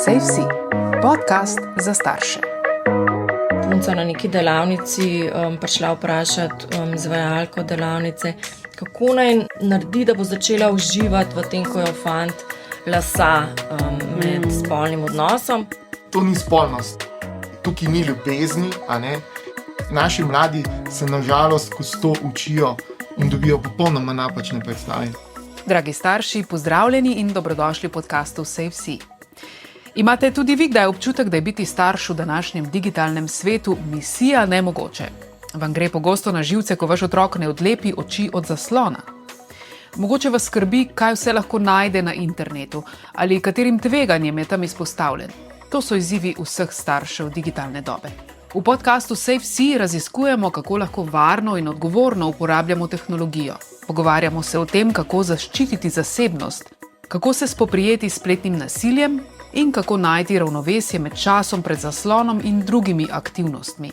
SafeSea, podcast za starše. Punca na neki delavnici prišla vprašati izvajalko delavnice, kako naj naredi, da bo začela uživati v tem, ko jo fant lasa med spolnim odnosom. To ni spolnost, tukaj ni ljubezni, a ne? Naši mladi se nažalost skozi to učijo in dobijo popolnoma napačne predstave. Dragi starši, pozdravljeni in dobrodošli v podcastu SafeSea. Imate tudi vi kdaj občutek, da je biti starš v današnjem digitalnem svetu misija nemogoče? Vam gre pogosto na živce, ko vaš otrok ne odlepi oči od zaslona? Mogoče vas skrbi, kaj vse lahko najde na internetu ali katerim tveganjem je tam izpostavljen. To so izzivi vseh staršev digitalne dobe. V podcastu SafeSea raziskujemo, kako lahko varno in odgovorno uporabljamo tehnologijo. Pogovarjamo se o tem, kako zaščititi zasebnost, kako se spoprijeti s spletnim nasiljem in kako najti ravnovesje med časom pred zaslonom in drugimi aktivnostmi.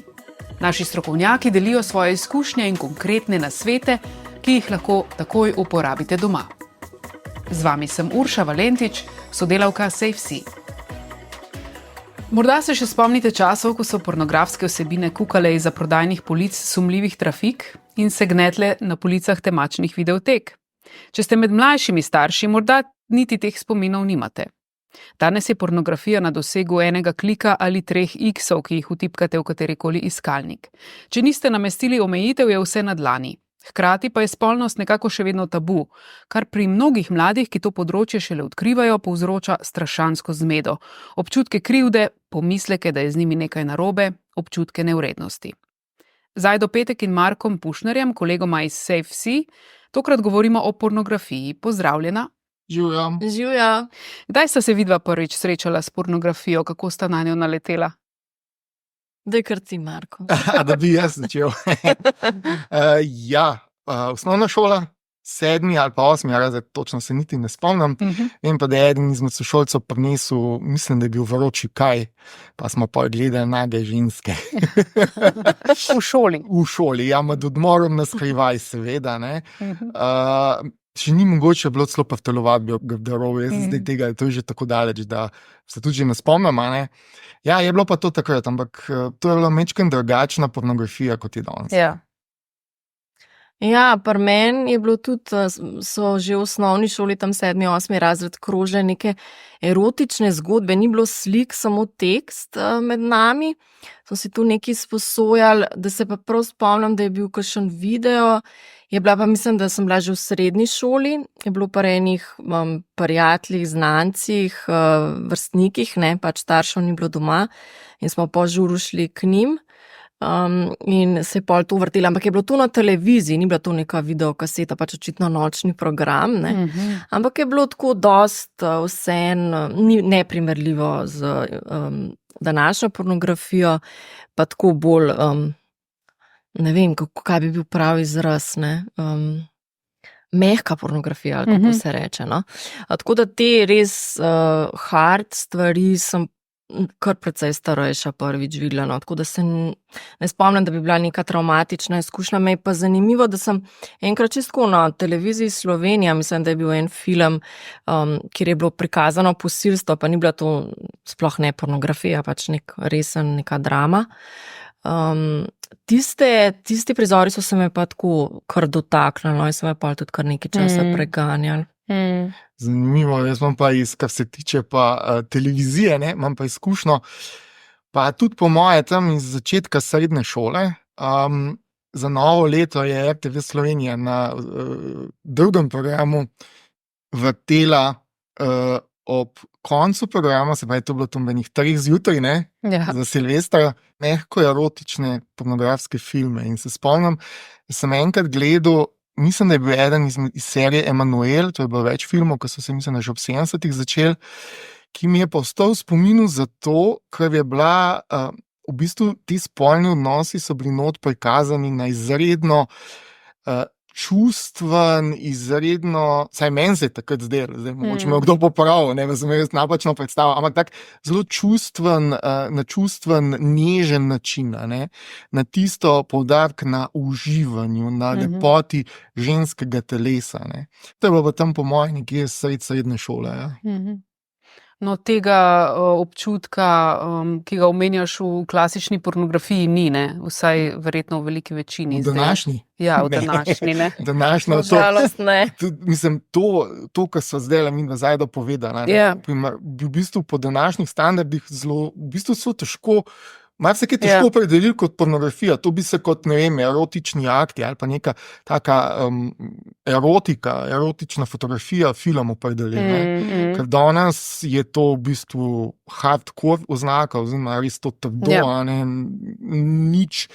Naši strokovnjaki delijo svoje izkušnje in konkretne nasvete, ki jih lahko takoj uporabite doma. Z vami sem Urša Valentič, sodelavka SafeSea. Morda se še spomnite časov, ko so pornografske vsebine kukale izza prodajnih polic sumljivih trafik in se gnetle na policah temačnih videotek. Če ste med mlajšimi starši, morda niti teh spominov nimate. Danes je pornografija na dosegu enega klika ali 3 X-ov, ki jih vtipkate v katerikoli iskalnik. Če niste namestili omejitev, je vse na dlani. Hkrati pa je spolnost nekako še vedno tabu, kar pri mnogih mladih, ki to področje šele odkrivajo, povzroča strašansko zmedo. Občutke krivde, pomisleke, da je z njimi nekaj narobe, občutke nevrednosti. Z Ajdo Petek in Markom Pušnerjem, kolegoma iz SafeSea, tokrat govorimo o pornografiji. Pozdravljena. Živja. Kdaj sta se vidva prvič srečala s pornografijo, kako sta na njo naletela? Daj kar ti, Marko. Da bi jaz začel. Osnovna šola, 7. ali pa 8. razred, točno se niti ne spomnim. Vem pa, da je eden izmed sošolcev prinesel, mislim, da je bil vroči kaj, pa smo pa gledali nage ženske. V šoli? V šoli, ja, med odmorom na skrivaj, seveda, ne. Če ni mogoče bilo celo pa v telovadbi garderobe, jaz zdaj tega, to je že tako daleč, da se tudi že ne spomnim, ne. Ja, je bilo pa to takrat, ampak to je bilo majčkeno drugačna pornografija, kot je danes. Ja, pri meni je bilo tudi, so že v osnovni šoli, tam 7. 8. razred krožile neke erotične zgodbe, ni bilo slik, samo tekst med nami. Smo si tu nekaj sposojali, da se pa prav spomnim, da je bil kakšen video, je bila pa, mislim, da sem bila že v srednji šoli, je bilo pa enih prijateljih, znancih, vrstnikih, ne, pač staršev ni bilo doma in smo po žuru šli k njim. In se je pol to vrtela, ampak je bilo to na televiziji, ni bila to neka videokaseta, pač očitno nočni program, ne. Ampak je bilo tako dost vseeno neprimerljivo z današnjo pornografijo, pa tako bolj, ne vem, kaj bi bil pravi izraz, ne, mehka pornografija, ali kako se reče, no. Tako da te res hard stvari sem kar precej starejša prvič videla, no. Tako da se ne spomnim, da bi bila neka travmatična izkušnja. Me je pa zanimivo, da sem enkrat čisto na televiziji Slovenija, mislim, da je bil en film, kjer je bilo prikazano posilstvo, pa ni bila to sploh ne pornografija, pač neka drama. Tisti prizori so se me pa tako kar dotaknili, no, in so me pa tudi kar nekaj časa preganjali. Zanimivo, jaz imam pa kar se tiče pa televizije, ne, imam pa izkušnjo, pa tudi po moje tam iz začetka srednje šole. Za novo leto je RTV Slovenija na drugem programu vrtela ob koncu programa, se pravi, to bilo tam enih 3 zjutraj, ne, za Silvestra, mehko erotične pornografske filme. In se spomnim, da sem enkrat gledal, mislim, da je bil eden iz serije Emanuel, to je bilo več filmov, ki so se, mislim, že ob 70-ih začeli, ki mi je pa ostal v spominu zato, ker je bila, v bistvu ti spolni odnosi so bili not prikazani na izredno čustven, izredno, saj meni se je takrat zdelo, zdaj mogoče me kdo popravil, ne, sem jaz napačno predstavil, ampak tak zelo čustven, na čustven, nežen način, ne, na tisto poudarek na uživanju, na lepoti ženskega telesa, ne. To je bilo pa tam po mojem nekje srednje šole, ja. No, tega občutka, ki ga omenjaš v klasični pornografiji, ni, ne? Vsaj verjetno v veliki večini. V današnji? Ja, v Ne. današnji, ne. Današnjo, Nažalost ne. mislim, to, kar so zdaj mi nazaj dopovedali, Ja. v bistvu po današnjih standardih zelo, v bistvu so težko, malo se je težko opredeliti kot pornografija. To bi se kot, ne vem, erotični akti ali pa neka taka erotična fotografija, film opredelila. Ker danes je to v bistvu hardcore oznaka, oziroma res to trdo, nič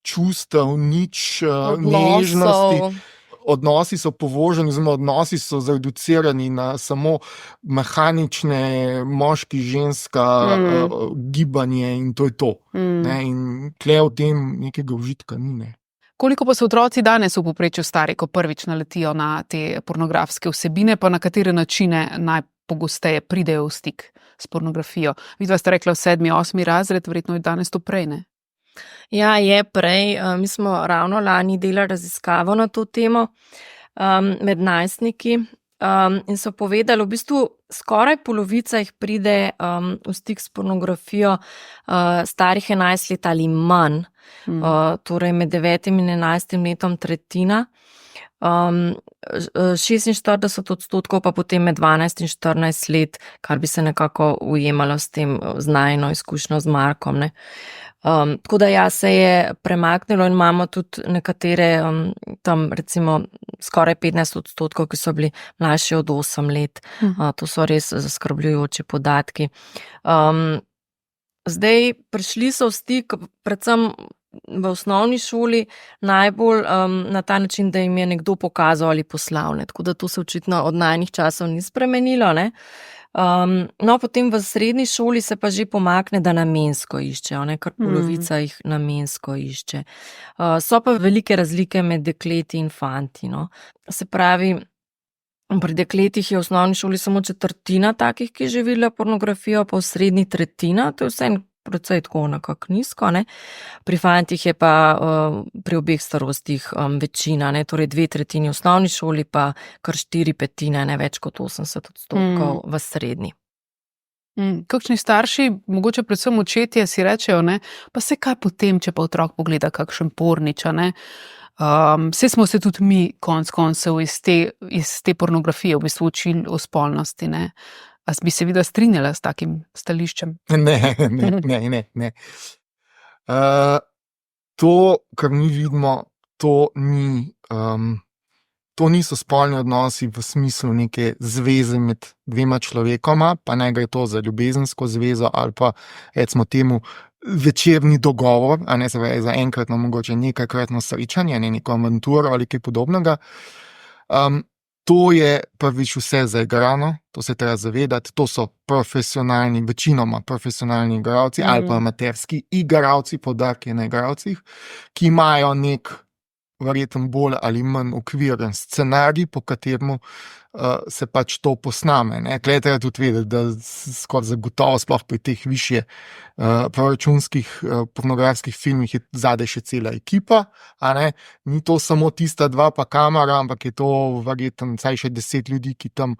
čustev, nič nežnosti. Odnosi so povoženi, oziroma odnosi so zreducirani na samo mehanične moški-ženska gibanje in to je to. Ne? In tle v tem nekega užitka ni. Ne? Koliko pa so otroci danes v povprečju stari, ko prvič naletijo na te pornografske vsebine, pa na katere načine najpogosteje pridejo v stik s pornografijo? Vidva ste rekla v 7., 8. razred, verjetno je danes to prej, ne? Ja, je prej. Mi smo ravno lani delali raziskavo na to temo med najstniki in so povedali, v bistvu skoraj polovica jih pride v stik s pornografijo starih 11 let ali manj, torej med 9. in 11. letom tretjina. 46% pa potem med 12 in 14 let, kar bi se nekako ujemalo s tem znajno izkušnjo z Markom. Ne. Tako da ja, se je premaknilo in imamo tudi nekatere tam recimo skoraj 15%, ki so bili mlajši od 8 let. To so res zaskrbljujoči podatki. Zdaj prišli so v stik predvsem v osnovni šoli najbolj na ta način, da jim je nekdo pokazal ali poslal. Ne. Tako da to se očitno od najnih časov ni spremenilo. Ne. No, potem v srednji šoli se pa že pomakne, da namensko iščejo, ne, kar polovica jih namensko išče. So pa velike razlike med dekleti in fanti. No. Se pravi, pri dekletih je v osnovni šoli samo 1/4 takih, ki je že videla pornografijo, pa v srednji 1/3, to je vse precej tako nekako nizko. Ne. Pri fantih je pa pri obeh starostih večina, ne, torej 2/3 v osnovni šoli, pa kar 4/5, ne več kot 80% v srednji. Kakšni starši, mogoče predvsem očetje, si rečejo, ne, pa se kaj potem, če pa otrok pogleda kakšen porniča, ne. Saj smo se tudi mi konec koncev iz te pornografije v bistvu učili o spolnosti, ne. A bi se vidva strinjala s takim stališčem? Ne. To, kar mi vidimo, to niso spolni odnosi v smislu neke zveze med dvema človekoma, pa naj gre to za ljubezensko zvezo ali pa recimo temu večerni dogovor, a ne se pravi za enkratno, mogoče nekajkratno srečanje, ne neko avanturo ali kaj podobnega. To je prvič vse zaigrano, to se treba zavedati, to so profesionalni, večinoma profesionalni igralci ali pa amaterski igralci, poudarek je na igralcih, ki imajo nek verjetno bolj ali manj okviren scenarij, po kateremu se pač to posname. Tukaj treba tudi vedeti, da skoraj zagotovo sploh pri teh višje proračunskih pornografskih filmih je zadaj še cela ekipa, a ne? Ni to samo tista dva pa kamera, ampak je to verjetno vsaj še 10 ljudi, ki tam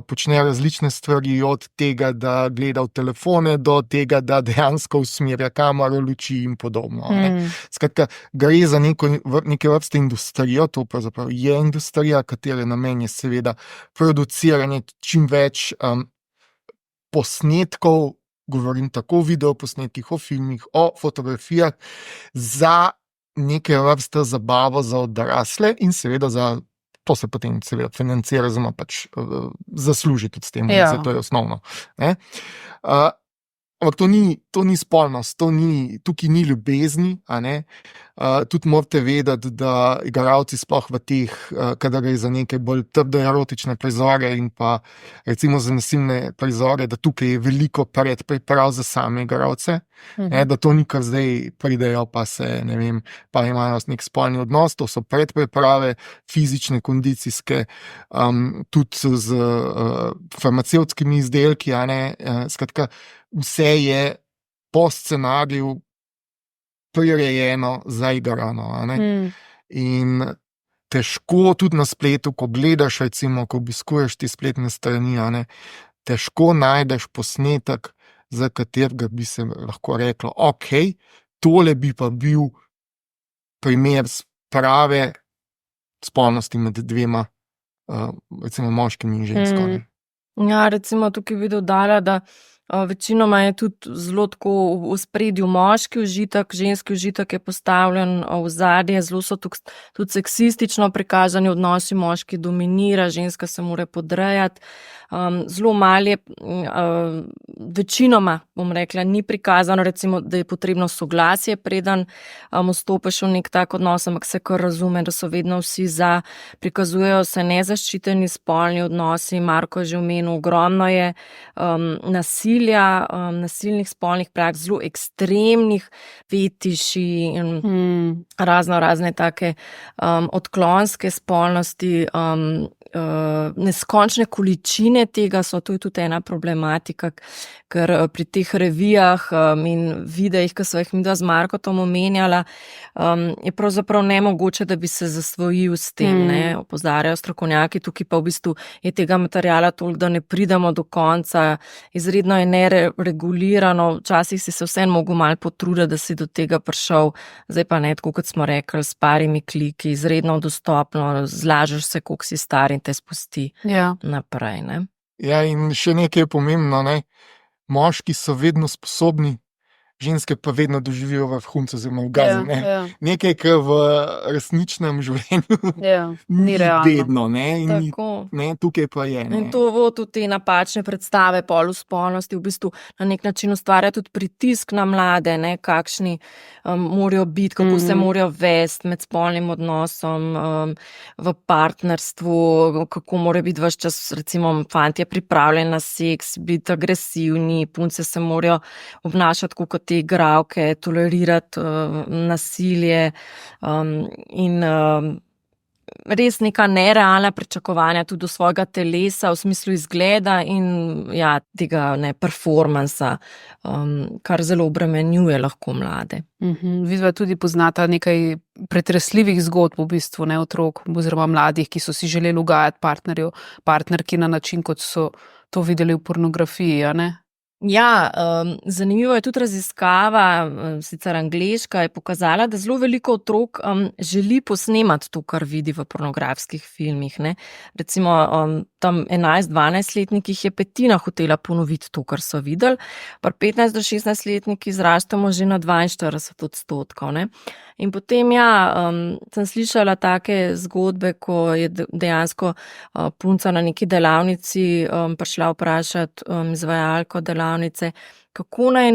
počne različne stvari, od tega, da gleda v telefone, do tega, da dejansko usmerja kamero, luči in podobno. Skratka, gre za neke vrste industrijo, to pravzaprav je industrija, katere namen je seveda produciranje čim več posnetkov, govorim tako o videoposnetkih, o filmih, o fotografijah, za neke vrste zabavo za odrasle in seveda to se potem seveda financira, oziroma pač zasluži tudi s tem, zato je osnovno. Ampak to ni spolnost, tukaj ni ljubezni, a ne. Tudi morate vedeti, da igralci sploh v teh, kadar gre za neke bolj trdo erotične prizore in pa recimo za nasilne prizore, da tukaj je veliko predpriprav za same igralce, da to ni kar zdaj pridejo pa se, ne vem, pa imajo nek spolni odnos, to so predpriprave, fizične, kondicijske, tudi z farmacevtskimi izdelki, a ne, skratka, vse je po scenariju prirejeno, zaigrano. In težko tudi na spletu, ko gledaš, recimo, ko obiskuješ te spletne strani, težko najdeš posnetek, za katerega bi se lahko reklo, ok, tole bi pa bil primer prave spolnosti med dvema, recimo moškim in žensko. Ne. Ja, recimo tukaj bi dodala, da večinoma je tudi zelo tako v ospredju moški užitek, ženski užitek je postavljen v zadje, zelo so tudi seksistično prikazani odnosi, moški dominira, ženska se mora podrejati. Zelo malo je, večinoma, bom rekla, ni prikazano, recimo, da je potrebno soglasje, preden vstopiš v nek tak odnos, ampak se kar razume, da so vedno vsi za, prikazujejo se nezaščiteni spolni odnosi, Marko je že omenil, ogromno je nasilja, nasilnih spolnih praks, zelo ekstremnih fetiši in razne take odklonske spolnosti, neskončne količine tega so, to je tudi ena problematika, ker pri teh revijah in videih, ki so jih midva z Markotom omenjala, je pravzaprav nemogoče, da bi se zasvojil s tem, ne, opozarjajo strokovnjaki, tukaj pa v bistvu je tega materiala toliko, da ne pridemo do konca, izredno je neregulirano, včasih si se vseeno mogel malo potruditi, da si do tega prišel, zdaj pa ne, tako kot smo rekli, s parimi kliki, izredno dostopno, zlažeš se, koliko si star in te spusti naprej. Ne? Ja, in še nekaj je pomembno, ne? Moški so vedno sposobni, ženske pa vedno doživijo vrhunce oziroma ugaze. Nekaj, kar v resničnem življenju ni vedno. Tukaj pa je. Ne? In to tudi te napačne predstave pol v spolnosti v bistvu na nek način ustvarja tudi pritisk na mlade, ne? Kakšni morajo biti, kako se morajo vesti med spolnim odnosom, v partnerstvu, kako mora biti ves čas, recimo fantje pripravljeni na seks, biti agresivni, punce se morajo obnašati kot te igralke, tolerirati nasilje in res neka nerealna pričakovanja tudi do svojega telesa v smislu izgleda in tega performansa, kar zelo obremenjuje lahko mlade. Vidva tudi poznata nekaj pretresljivih zgodb v bistvu, ne, otrok oziroma mladih, ki so si želeli ugajati partnerki na način, kot so to videli v pornografiji, a ne? Ja, zanimivo je tudi raziskava, sicer angleška, je pokazala, da zelo veliko otrok želi posnemati to, kar vidi v pornografskih filmih. Ne. Recimo tam 11-12-letnikih je petina hotela ponoviti to, kar so videli, pri 15-16-letnikih zrastamo že na 42%. Ne. In potem sem slišala take zgodbe, ko je dejansko punca na neki delavnici prišla vprašati izvajalko delavnice, kako naj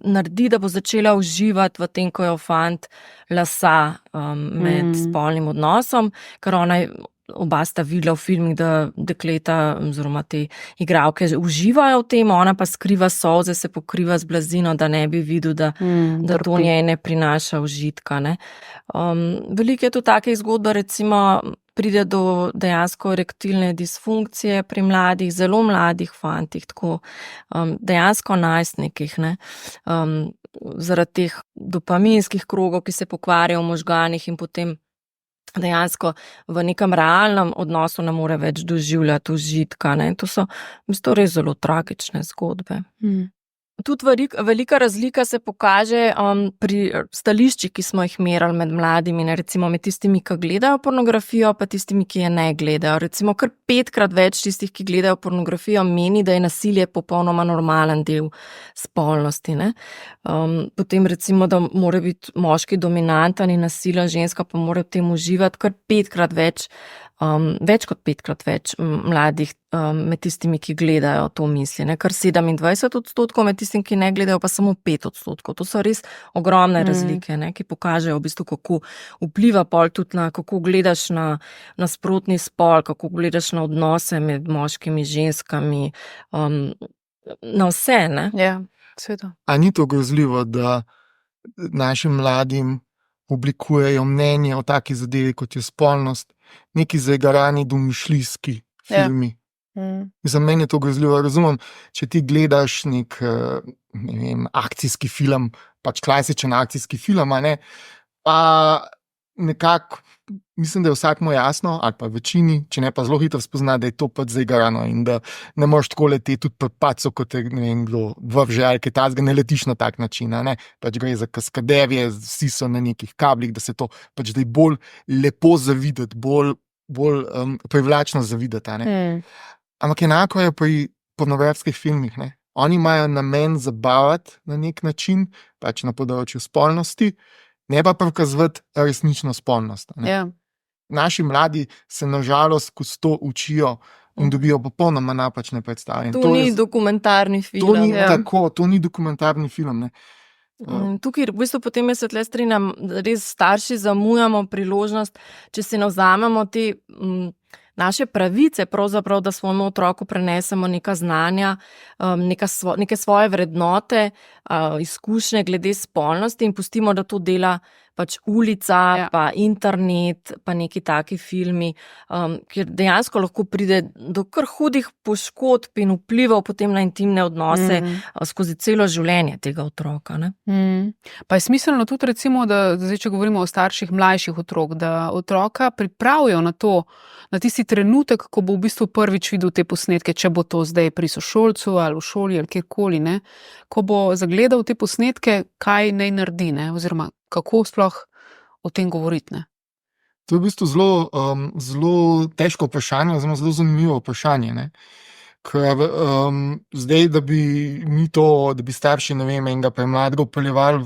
naredi, da bo začela uživati v tem, ko jo fant lasa med spolnim odnosom, ker ona oba sta videla v filmih, da dekleta oziroma te igralke uživajo v tem, ona pa skriva solze, se pokriva z blazino, da ne bi videl, da to njej ne prinaša užitka. Ne. Veliko je tu takih zgodb, recimo pride do dejansko erektilne disfunkcije pri mladih, zelo mladih fantih, tako dejansko najstnikih, ne. Zaradi teh dopaminskih krogov, ki se pokvarjajo v možganih in potem dejansko v nekem realnem odnosu ne more več doživljati užitka. Ne. To so res zelo tragične zgodbe. Tudi velika razlika se pokaže pri stališčih, ki smo jih merali med mladimi, ne, recimo med tistimi, ki gledajo pornografijo, pa tistimi, ki je ne gledajo. Recimo kar 5-krat več tistih, ki gledajo pornografijo, meni, da je nasilje popolnoma normalen del spolnosti. Ne. Potem recimo, da mora biti moški dominanten in nasilen, ženska pa mora v tem uživati, kar 5-krat več, več kot 5-krat več mladih med tistimi, ki gledajo, to misli. Ne? Kar 27% med tistimi, ki ne gledajo, pa samo 5%. To so res ogromne razlike, ne? Ki pokažejo v bistvu, kako vpliva pol tudi na, kako gledaš na nasprotni spol, kako gledaš na odnose med moškimi, ženskami, na vse. Ne? Ja, seveda. A ni to grozljivo, da našim mladim oblikujejo mnenje o taki zadevi, kot je spolnost, neki zaigrani domišljijski filmi. Za mene je to grozljivo. Razumem, če ti gledaš nek akcijski film, pač klasičen akcijski film, pa nekako, mislim, da je vsakmu jasno, ali pa večini, če ne pa zelo hitro spozna, da je to pač zaigrano in da ne moreš tako leteti tudi pri pacu, kot je ne vem kdo vrže ali kaj takega, ne letiš na tak način. Ne? Pač gre za kaskaderje, vsi so na nekih kablih, da se to pač da je bolj lepo zavideti, bolj privlačno zavideti. Ampak enako je pri pornografskih filmih. Ne? Oni imajo namen zabavati na nek način, pač na področju spolnosti, ne pa prikazovati resnično spolnost. Ja. Naši mladi se nažalost skozi to učijo in dobijo popolnoma napačne predstave. In To ni dokumentarni film. to ni ja. tako, to ni dokumentarni film. Ne. Tukaj v bistvu potem jaz se tle strinjam, da res starši zamujamo priložnost, če si ne vzamemo te naše pravice, pravzaprav, da svojemu otroku prenesemo neka znanja, neke svoje vrednote, izkušnje glede spolnosti in pustimo, da to dela pač ulica, pa internet, pa neki taki filmi, kjer dejansko lahko pride do kar hudih poškodb in vplivov potem na intimne odnose skozi celo življenje tega otroka. Ne? Pa je smiselno tudi recimo, da zdaj, če govorimo o starših mlajših otrok, da otroka pripravijo na to, na tisti trenutek, ko bo v bistvu prvič videl te posnetke, če bo to zdaj pri sošolcu ali v šoli ali kjerkoli, ne? Ko bo zagledal te posnetke, kaj naj naredi, ne? Oziroma kako sploh o tem govoriti. Ne? To je v bistvu zelo težko vprašanje, oziroma zelo zanimivo vprašanje. Ne? Ker zdaj, da bi starši, ne vem, enega premladega vpeljevali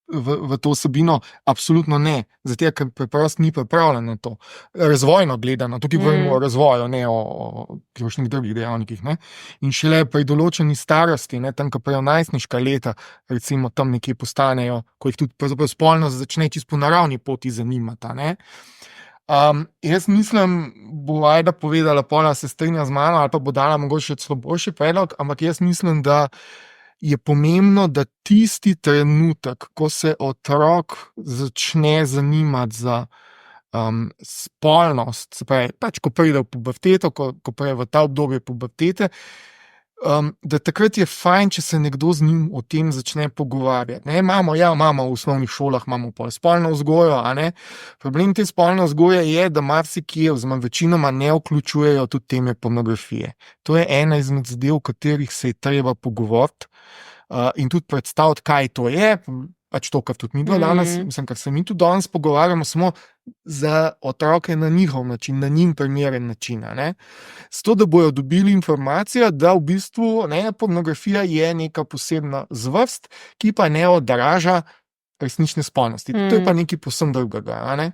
v to vsebino, absolutno ne. Zato, ker preprosto ni pripravljen na to. Razvojno gledano, tukaj govorimo o razvoju, ne o kakšnih drugih dejavnikih. Ne? In šele pri določeni starosti, ne, tam, ko prejo najstniška leta, recimo tam nekje postanejo, ko jih tudi spolnost začne čisto po naravni poti zanimati. Ne? Jaz mislim, bo Ajda povedala, Pola se strinja z mano, ali pa bo dala mogoče celo boljši predlog, ampak jaz mislim, da je pomembno, da tisti trenutek, ko se otrok začne zanimati za spolnost, se pravi, pač ko pride v puberteto, ko pride v ta obdobje pubertete, da takrat je fajn, če se nekdo z njim o tem začne pogovarjati. Ne, imamo v osnovnih šolah, imamo spolno vzgojo, a ne. Problem te spolne vzgoje je, da marsikje, oziroma večinoma ne vključujejo tudi teme pornografije. To je ena izmed zadev, o katerih se je treba pogovoriti in tudi predstaviti, kaj to je. Pač to, kar tudi mi danes, mislim, kar se mi tudi danes pogovarjamo, samo za otroke na njihov način, na njim primeren način. Zato, da bojo dobili informacijo, da v bistvu pornografija je neka posebna zvrst, ki pa ne odraža resnične spolnosti. To je pa nekaj povsem drugega. Ne?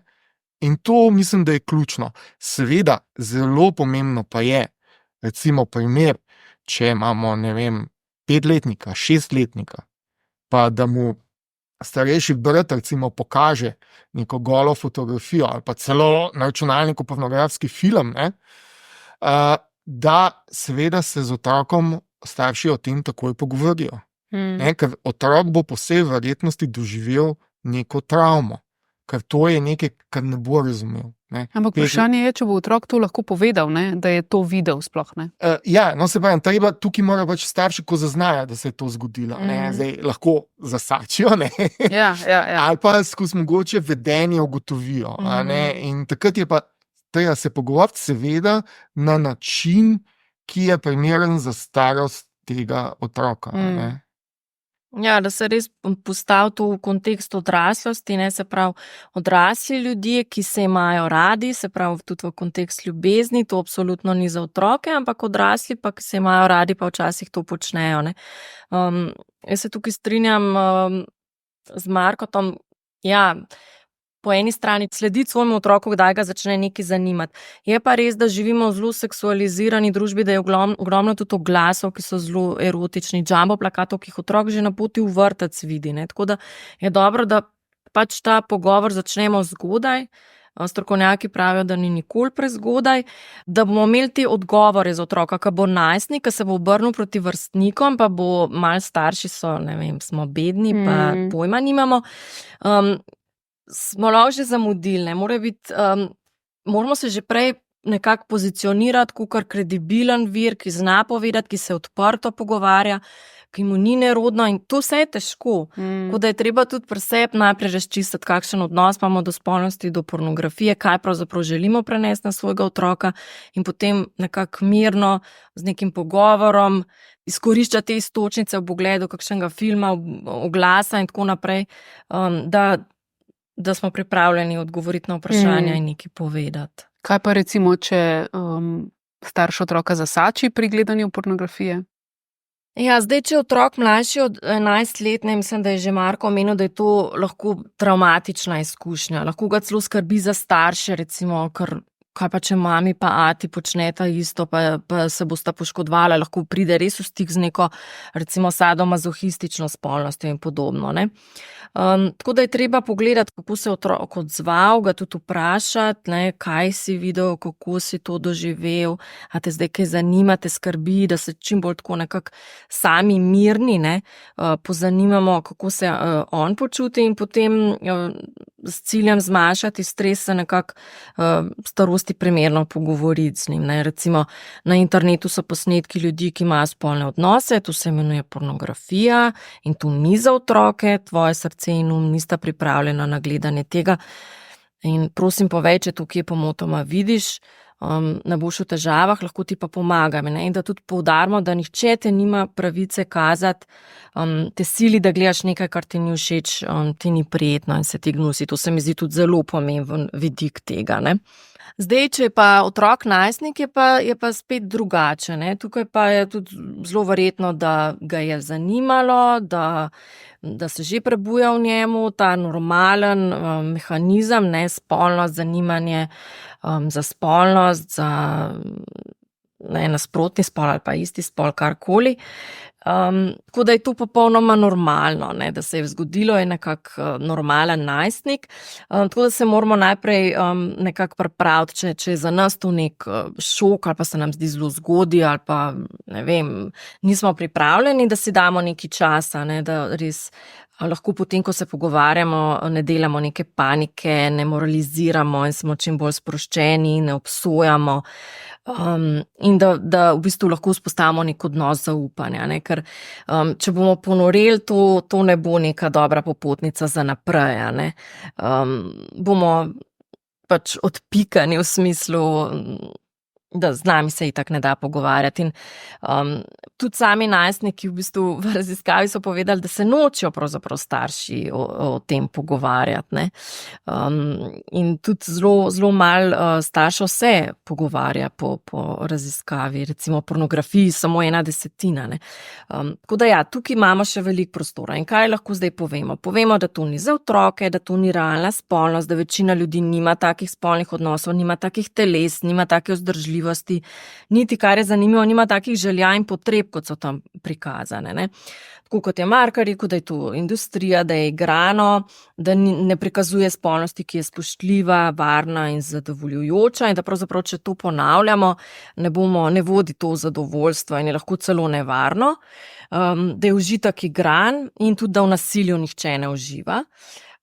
In to mislim, da je ključno. Seveda, zelo pomembno pa je, recimo primer, če imamo, ne vem, 5-letnika, 6-letnika, pa da mu starejši brat recimo pokaže neko golo fotografijo ali pa celo na računalniku pornografski film, da seveda se z otrokom starši o tem takoj pogovorijo. Ker otrok bo po vsej verjetnosti doživel neko travmo, ker to je nekaj, kar ne bo razumel. Ampak vprašanje je, če bo otrok to lahko povedal, ne? Da je to videl sploh. Ne? Se pravi, tukaj mora pač starši, ko zaznajo, da se je to zgodilo. Zdaj lahko zasačijo, ali pa skozi mogoče vedenje ugotovijo. In takrat je pa treba se pogovoriti, seveda, na način, ki je primeren za starost tega otroka. Ja, da se res postavi to v kontekst odraslosti, ne, se pravi, odrasli ljudje, ki se imajo radi, se pravi, tudi v kontekst ljubezni, to absolutno ni za otroke, ampak odrasli pa, ki se imajo radi, pa včasih to počnejo. Ne. Jaz se tukaj strinjam z Markotom, po eni strani slediti svojemu otroku, kdaj ga začne nekaj zanimati. Je pa res, da živimo v zelo seksualizirani družbi, da je ogromno tudi oglasov, ki so zelo erotični, jumbo plakatov, ki jih otrok že na poti v vrtec vidi. Ne? Tako da je dobro, da pač ta pogovor začnemo zgodaj. Strokovnjaki pravijo, da ni nikoli prezgodaj, da bomo imeli te odgovore za otroka, ki bo najstnik, ki se bo obrnil proti vrstnikom, pa bo malo starši so, ne vem, smo bedni, pa pojma nimamo. Smo lahko že zamudili, moramo se že prej nekako pozicionirati kot kredibilen vir, ki zna povedati, ki se odprto pogovarja, ki mu ni nerodno in to vse je težko. Tako da je treba tudi pri sebi najprej razčistiti, kakšen odnos imamo do spolnosti, do pornografije, kaj pravzaprav želimo prenesti na svojega otroka in potem nekako mirno z nekim pogovorom izkoriščati te iztočnice v pogledu kakšnega filma, oglasa in tako naprej, da smo pripravljeni odgovoriti na vprašanja in nekaj povedati. Kaj pa recimo, če starš otroka zasači pri gledanju pornografije? Ja, zdaj, če je otrok mlajši od 11 let, ne, mislim, da je že Marko omenil, da je to lahko travmatična izkušnja. Lahko ga celo skrbi za starše, recimo, ker kaj pa če mami pa ati počneta isto, pa se bosta poškodvala, lahko pride res v stik z neko, recimo, sadomazohistično spolnostjo in podobno, ne. Tako da je treba pogledati, kako se je otrok odzval, ga tudi vprašati, ne, kaj si videl, kako si to doživel, a te zdaj kaj zanima, te skrbi, da se čim bolj tako nekako sami mirni, ne, pozanimamo, kako se on počuti in potem s ciljem zmanjšati stres se nekako starosti primerno pogovoriti z njim, ne. Recimo na internetu so posnetki ljudi, ki imajo spolne odnose, to se imenuje pornografija in to ni za otroke, tvoje srce in nista pripravljena na gledanje tega. In prosim povej, če to kje pomotoma vidiš, ne boš v težavah, lahko ti pa pomagam. Ne? In da tudi poudarimo, da nihče te nima pravice kazati, te sili, da gledaš nekaj, kar ti ni všeč, ti ni prijetno in se ti gnusi. To se mi zdi tudi zelo pomemben vidik tega, ne. Zdaj, če je pa otrok najstnik, je pa spet drugače, ne. Tukaj pa je tudi zelo verjetno, da ga je zanimalo, da se že prebuja v njemu ta normalen mehanizem, ne, spolnost, zanimanje za spolnost, za nasprotni spol ali pa isti spol, karkoli. Tako da je to popolnoma normalno, ne, da se je zgodilo, je nekako normalen najstnik. Tako da se moramo najprej nekako pripraviti, če je za nas to nek šok ali pa se nam zdi zelo zgodaj ali pa ne vem, nismo pripravljeni, da si damo nekaj časa, ne, da res lahko potem, ko se pogovarjamo, ne delamo neke panike, ne moraliziramo in smo čim bolj sproščeni, ne obsojamo. In da v bistvu lahko vzpostavimo nek odnos zaupanja, ne? Ker če bomo ponoreli, to ne bo neka dobra popotnica za naprej, ne? Bomo pač odpikani v smislu, da z nami se itak ne da pogovarjati. In tudi sami najstniki v bistvu v raziskavi so povedali, da se nočejo pravzaprav starši o tem pogovarjati, ne. In tudi zelo malo staršev se pogovarja po raziskavi, recimo o pornografiji samo 1/10, ne. Tako da ja, tukaj imamo še veliko prostora. In kaj lahko zdaj povemo? Povemo, da to ni za otroke, da to ni realna spolnost, da večina ljudi nima takih spolnih odnosov, nima takih teles, nima take vzdržljivosti, niti, kar je zanimivo, nima takih želja in potreb, kot so tam prikazane, ne. Tako kot je Marko rekel, da je to industrija, da je igrano, da ne prikazuje spolnosti, ki je spoštljiva, varna in zadovoljujoča in da pravzaprav, če to ponavljamo, ne vodi to zadovoljstvo in je lahko celo nevarno, da je užitek igran in tudi, da v nasilju nihče ne uživa.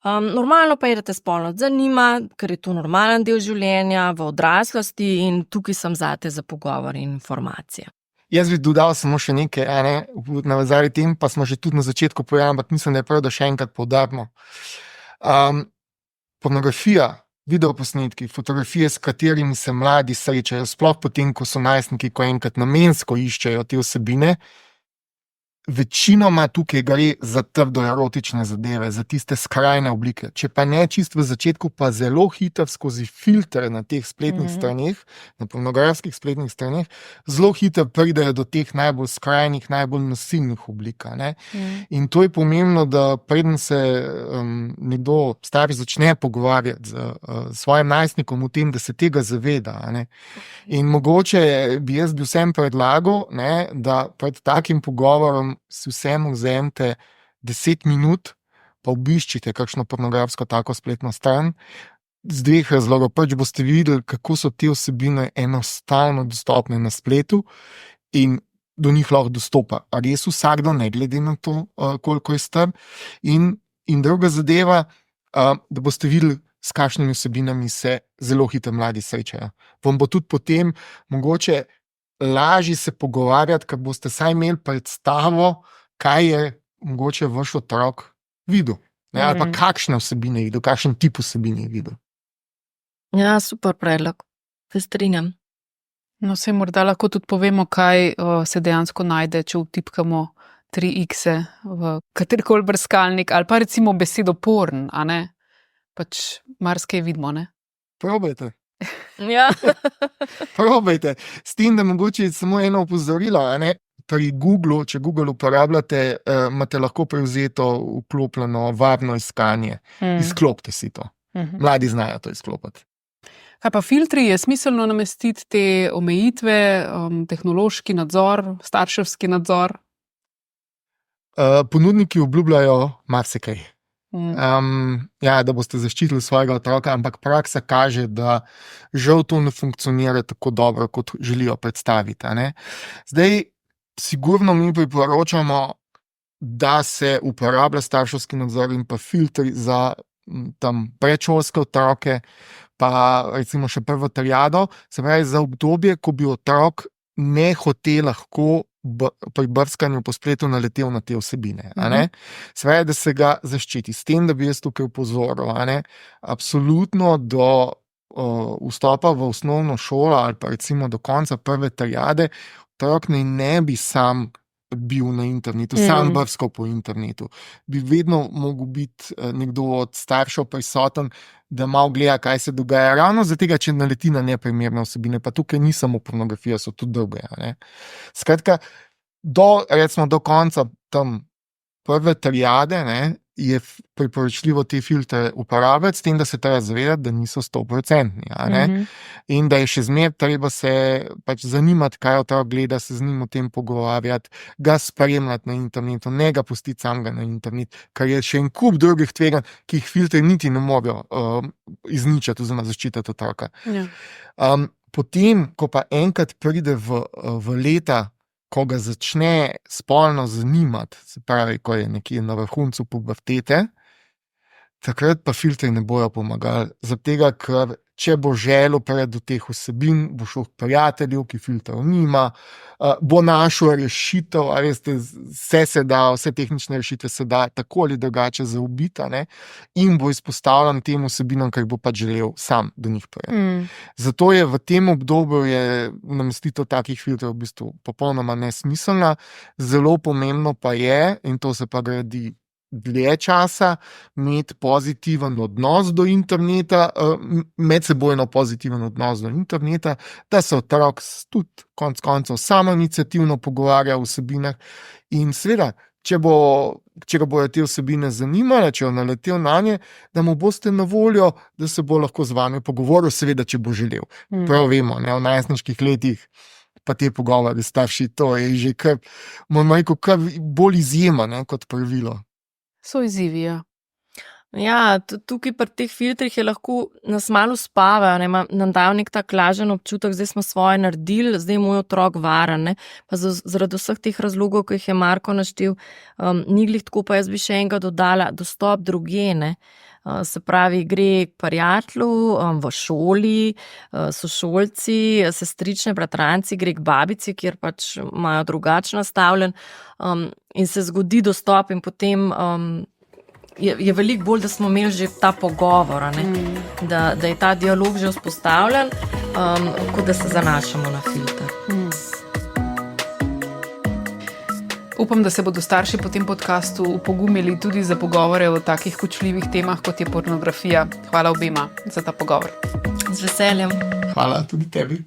Normalno pa je, da te spolnost zanima, ker je to normalen del življenja v odraslosti in tukaj sem zate za pogovor in informacije. Jaz bi dodal samo še nekaj, v navezavi tem, pa smo že tudi na začetku povedali, ampak mislim, da je prav, da še enkrat poudarimo. Pornografija, videoposnetki, fotografije, s katerimi se mladi srečajo, sploh potem, ko so najstniki, ko enkrat namensko iščejo te vsebine, večinoma tukaj gre za trdo erotične zadeve, za tiste skrajne oblike. Če pa ne čisto v začetku, pa zelo hitro skozi filtre na teh spletnih straneh, na pornografskih spletnih straneh, zelo hitro pridejo do teh najbolj skrajnih, najbolj nasilnih oblik, ne. In to je pomembno, da preden se nekdo star začne pogovarjati z svojim najstnikom o tem, da se tega zaveda, ne. In mogoče bi jaz vsem predlagal, ne, da pred takim pogovorom si vsem vzemite 10 minut, pa obiščite kakšno pornografsko tako spletno stran, z dveh razlogov. Pač boste videli, kako so te vsebine enostavno dostopne na spletu in do njih lahko dostopa res vsakdo, ne glede na to, koliko je star. In druga zadeva, da boste videli, s kakšnimi vsebinami se zelo hitro mladi srečajo. Vam bo tudi potem mogoče lažje se pogovarjati, ker boste saj imeli predstavo, kaj je mogoče vaš otrok videl. Ne, ali pa kakšne vsebine je videl, kakšen tip vsebine je videl. Ja, super predlog. Se strinjam. No, se morda lahko tudi povemo, kaj se dejansko najde, če vtipkamo 3x v katerikoli brskalnik ali pa recimo besedo porn, a ne? Pač marsikaj vidimo, ne? Probajte. Ja. Probajte. S tem, da mogoče samo eno opozorilo, a ne? Pri Google, če Google uporabljate, imate lahko prevzeto vklopljeno varno iskanje. Izklopite si to. Mladi znajo to izklopiti. Kaj pa filtri, je smiselno namestiti te omejitve, tehnološki nadzor, starševski nadzor? Ponudniki obljubljajo marsikaj. Ja, da boste zaščitili svojega otroka, ampak praksa kaže, da žal to ne funkcionira tako dobro, kot želijo predstaviti. A ne? Zdaj, sigurno mi priporočamo, da se uporablja starševski nadzor in pa filtri za tam predšolske otroke, pa recimo še prvo triado, se pravi za obdobje, ko bi otrok ne hotel lahko pri brskanju po spletu naletel na te vsebine. Se pravi, da se ga zaščiti. S tem, da bi jaz tukaj upozoril, absolutno do vstopa v osnovno šolo ali pa recimo do konca prve triade, otrok ne bi sam bil na internetu, sam brskal po internetu. Bi vedno mogel biti nekdo od staršev prisoten, da malo gleda, kaj se dogaja. Ravno zato, če naleti na neprimerne vsebine, pa tukaj ni samo pornografija, so tudi druge. Skratka, recimo do konca tam prve triade, je priporočljivo te filtre uporabljati, s tem, da se treba zavedati, da niso 100%. In da je še zmeraj treba se pač zanimati, kaj otrok gleda, se z njim o tem pogovarjati, ga spremljati na internetu, ne ga pustiti samega na internet, ker je še en kup drugih tveganj, ki jih filtri niti ne morejo izničiti oziroma zaščititi otroka. Ja. Potem, ko pa enkrat pride v leta, ko ga začne spolno zanimati, se pravi, ko je nekje na vrhuncu pubertete, takrat pa filtri ne bojo pomagali. Zato, ker če bo želel priti do teh vsebin, bo šel k prijatelju, ki filtrov nima, bo našel rešitev, vse se da, vse tehnične rešitve se da tako ali drugače zaobiti, in bo izpostavljen tem vsebinam, ker bo pač želel sam do njih priti. Zato je v tem obdobju namestitev takih filtrov v bistvu popolnoma nesmiselna. Zelo pomembno pa je, in to se pa gradi dlje časa, imeti pozitiven odnos do interneta, medsebojno pozitiven odnos do interneta, da se otrok tudi konec koncev samoiniciativno pogovarja o vsebinah in seveda, če ga bojo te vsebine zanimale, če jo naletel na nje, da mu boste na voljo, da se bo lahko z vami pogovoril, seveda, če bo želel. Prav vemo, v najstniških letih pa te pogovore starši, to je že kar bolj izjema, kot pravilo. So izzivi, ja. Ja, tukaj pri teh filtrih je lahko nas malo uspavajo, nam dajo nek tak lažen občutek, zdaj smo svoje naredili, zdaj je moj otrok varen, pa zaradi vseh teh razlogov, ki jih je Marko naštel, ni glih tako, pa jaz bi še enega dodala, dostop drugje, se pravi, gre k prijatelju, v šoli, sošolci, sestrične, bratranci, gre k babici, kjer pač imajo drugače nastavljen, in se zgodi dostop in potem je veliko bolj, da smo imeli že ta pogovor, da je ta dialog že vzpostavljen, kot da se zanašamo na filter. Upam, da se bodo starši po tem podcastu upogumili tudi za pogovore o takih kočljivih temah, kot je pornografija. Hvala obema za ta pogovor. Z veseljem. Hvala tudi tebi.